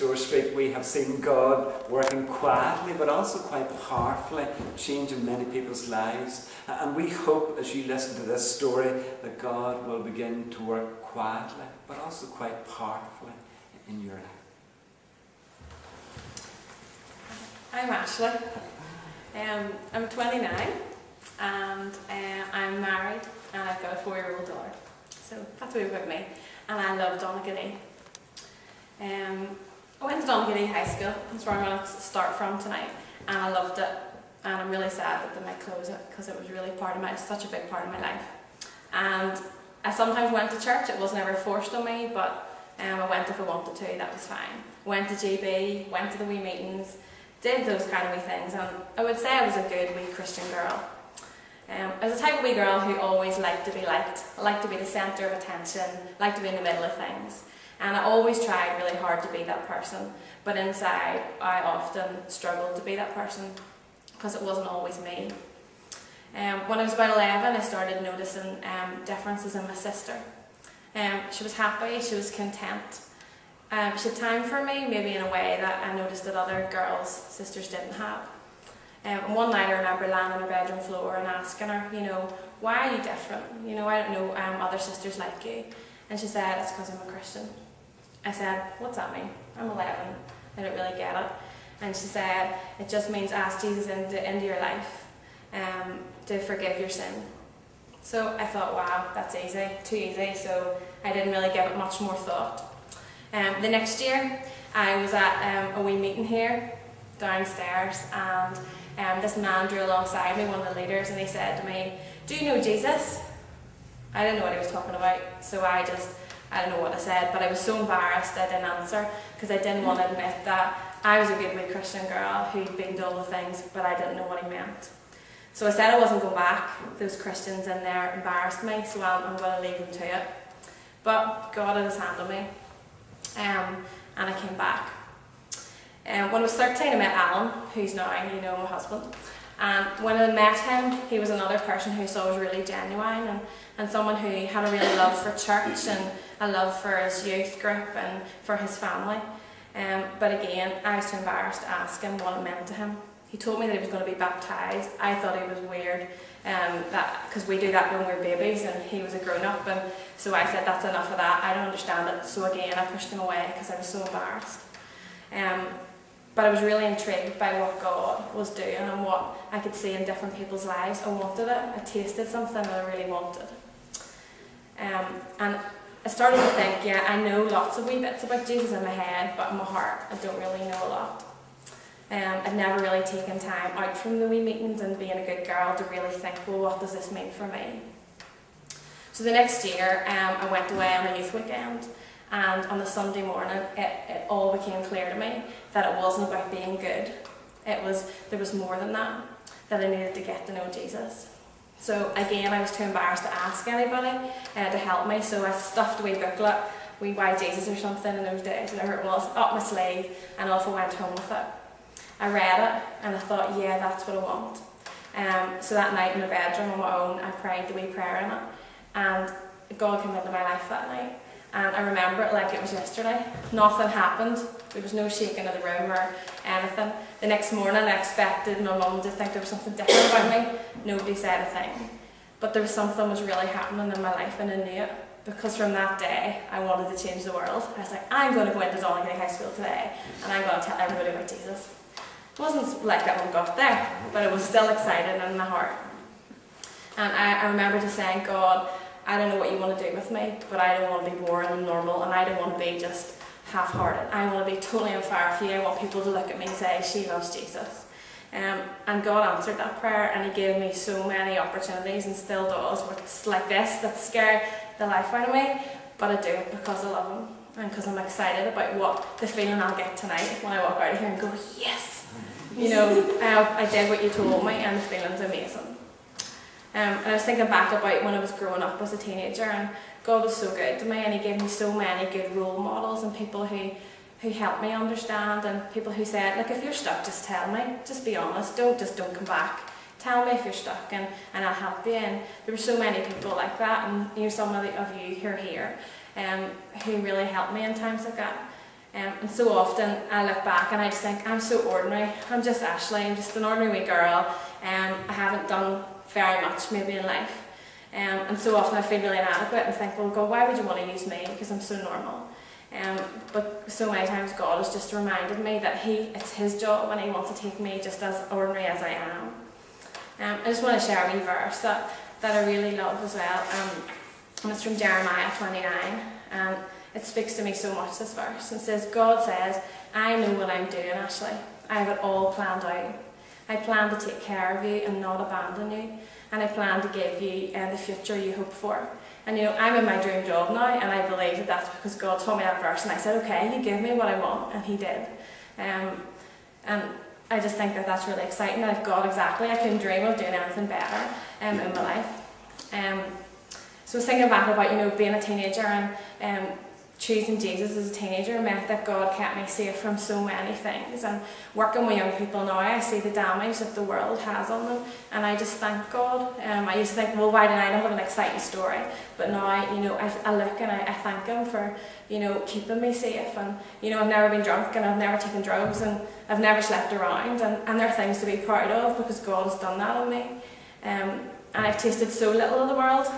Store Street, we have seen God working quietly but also quite powerfully, changing many people's lives. And we hope as you listen to this story that God will begin to work quietly but also quite powerfully in your life. I'm Ashley. I'm 29 and I'm married and I've got a 4-year-old daughter. So that's a wee about me. And I love Donaghadee. I went to Donaghadee High School. That's where I'm going to start from tonight. And I loved it. And I'm really sad that they might close it because it was really such a big part of my life. And I sometimes went to church. It was never forced on me, but I went if I wanted to. That was fine. Went to GB, went to the wee meetings, did those kind of wee things. And I would say I was a good wee Christian girl. I was the type of wee girl who always liked to be liked. I liked to be the centre of attention, liked to be in the middle of things. And I always tried really hard to be that person. But inside, I often struggled to be that person because it wasn't always me. When I was about 11, I started noticing differences in my sister. She was happy, she was content. She had time for me, maybe in a way that I noticed that other girls' sisters didn't have. And one night I remember lying on her bedroom floor and asking her, why are you different? I don't know other sisters like you. And she said, it's because I'm a Christian. I said, what's that mean? I'm 11, I don't really get it. And she said, it just means ask Jesus into your life to forgive your sin. So I thought, wow, that's easy, too easy, so I didn't really give it much more thought. The next year, I was at a wee meeting here, downstairs, and this man drew alongside me, one of the leaders, and he said to me, do you know Jesus? I didn't know what he was talking about, so I don't know what I said, but I was so embarrassed I didn't answer, because I didn't want to admit that I was a good wee Christian girl who'd been to all the things, but I didn't know what he meant. So I said I wasn't going back. Those Christians in there embarrassed me, so I'm going to leave them to it. But God had his hand on me, and I came back. When I was 13, I met Alan, who's now, my husband. And when I met him, he was another person who I saw was really genuine and someone who had a real love for church and a love for his youth group and for his family. But again, I was too embarrassed to ask him what it meant to him. He told me that he was going to be baptised. I thought it was weird, because we do that when we're babies and he was a grown-up, and so I said, that's enough of that, I don't understand it. So again, I pushed him away because I was so embarrassed. But I was really intrigued by what God was doing and what I could see in different people's lives. I wanted it. I tasted something that I really wanted. And I started to think, yeah, I know lots of wee bits about Jesus in my head, but in my heart, I don't really know a lot. I'd never really taken time out from the wee meetings and being a good girl to really think, well, what does this mean for me? So the next year, I went away on a youth weekend. And on the Sunday morning, it all became clear to me that it wasn't about being good. There was more than that I needed to get to know Jesus. So again, I was too embarrassed to ask anybody to help me, so I stuffed a wee booklet, wee Why Jesus or something in those days, whatever it was, up my sleeve, and off I went home with it. I read it, and I thought, yeah, that's what I want. So that night in my bedroom on my own, I prayed the wee prayer in it, and God came into my life that night. And I remember it like it was yesterday. Nothing happened. There was no shaking of the room or anything. The next morning I expected my mum to think there was something different about me. Nobody said a thing. But there was something was really happening in my life and I knew it. Because from that day I wanted to change the world. I was like, I'm going to go into Donaghadee High School today and I'm going to tell everybody about Jesus. It wasn't like that when I got there, but it was still exciting in my heart. And I remember just saying, God, I don't know what you want to do with me, but I don't want to be boring and normal, and I don't want to be just half-hearted. I want to be totally on fire for you. I want people to look at me and say, she loves Jesus. And God answered that prayer, and he gave me so many opportunities, and still does, with like this, that scare the life out of me, but I do it because I love him, and because I'm excited about what the feeling I'll get tonight when I walk out of here and go, yes! I did what you told me, and the feeling's amazing. And I was thinking back about when I was growing up as a teenager, and God was so good to me, and he gave me so many good role models and people who helped me understand, and people who said, look, if you're stuck, just tell me, just be honest, don't come back, tell me if you're stuck and I'll help you. And there were so many people like that, and some of you who are here who really helped me in times like that. And so often I look back and I just think, I'm so ordinary. I'm just Ashley, I'm just an ordinary wee girl. I haven't done very much maybe in life. And so often I feel really inadequate and think, well God, why would you want to use me? Because I'm so normal. But so many times God has just reminded me that it's His job and He wants to take me just as ordinary as I am. I just want to share a wee verse that I really love as well. And it's from Jeremiah 29. And it speaks to me so much, this verse. And it says, God says, I know what I'm doing, Ashley. I have it all planned out. I plan to take care of you and not abandon you. And I plan to give you the future you hope for. And I'm in my dream job now, and I believe that that's because God told me that verse, and I said, okay, you give me what I want, and He did. And I just think that that's really exciting, that if God exactly, I couldn't dream of doing anything better in my life. So I was thinking back about, being a teenager and choosing Jesus as a teenager meant that God kept me safe from so many things. And working with young people now, I see the damage that the world has on them, and I just thank God. I used to think, well, why didn't I have an exciting story? But now, I look and I thank Him for, keeping me safe. And, I've never been drunk, and I've never taken drugs, and I've never slept around, and there are things to be proud of because God has done that on me. And I've tasted so little of the world.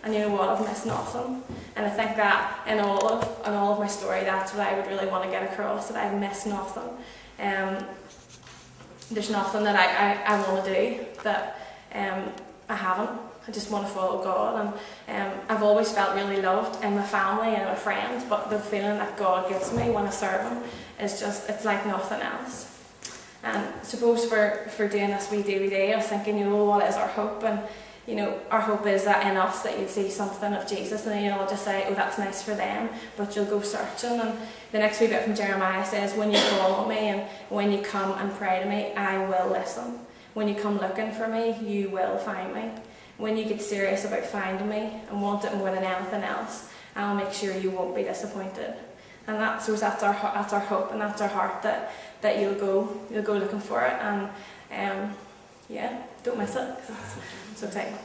And you know what, I've missed nothing. And I think that in all of my story, that's what I would really want to get across, that I've missed nothing. There's nothing that I want to do that I haven't. I just want to follow God. And I've always felt really loved in my family and my friends, but the feeling that God gives me when I serve Him is just, it's like nothing else. And suppose for doing this wee DVD, I was thinking, what is our hope? And our hope is that in us that you'd see something of Jesus, and I'll just say, oh, that's nice for them, but you'll go searching. And the next wee bit from Jeremiah says, when you call on me and when you come and pray to me, I will listen. When you come looking for me, you will find me. When you get serious about finding me and want it more than anything else, I'll make sure you won't be disappointed. And that's our hope, and that's our heart, that you'll go looking for it. And don't miss it. It's so exciting.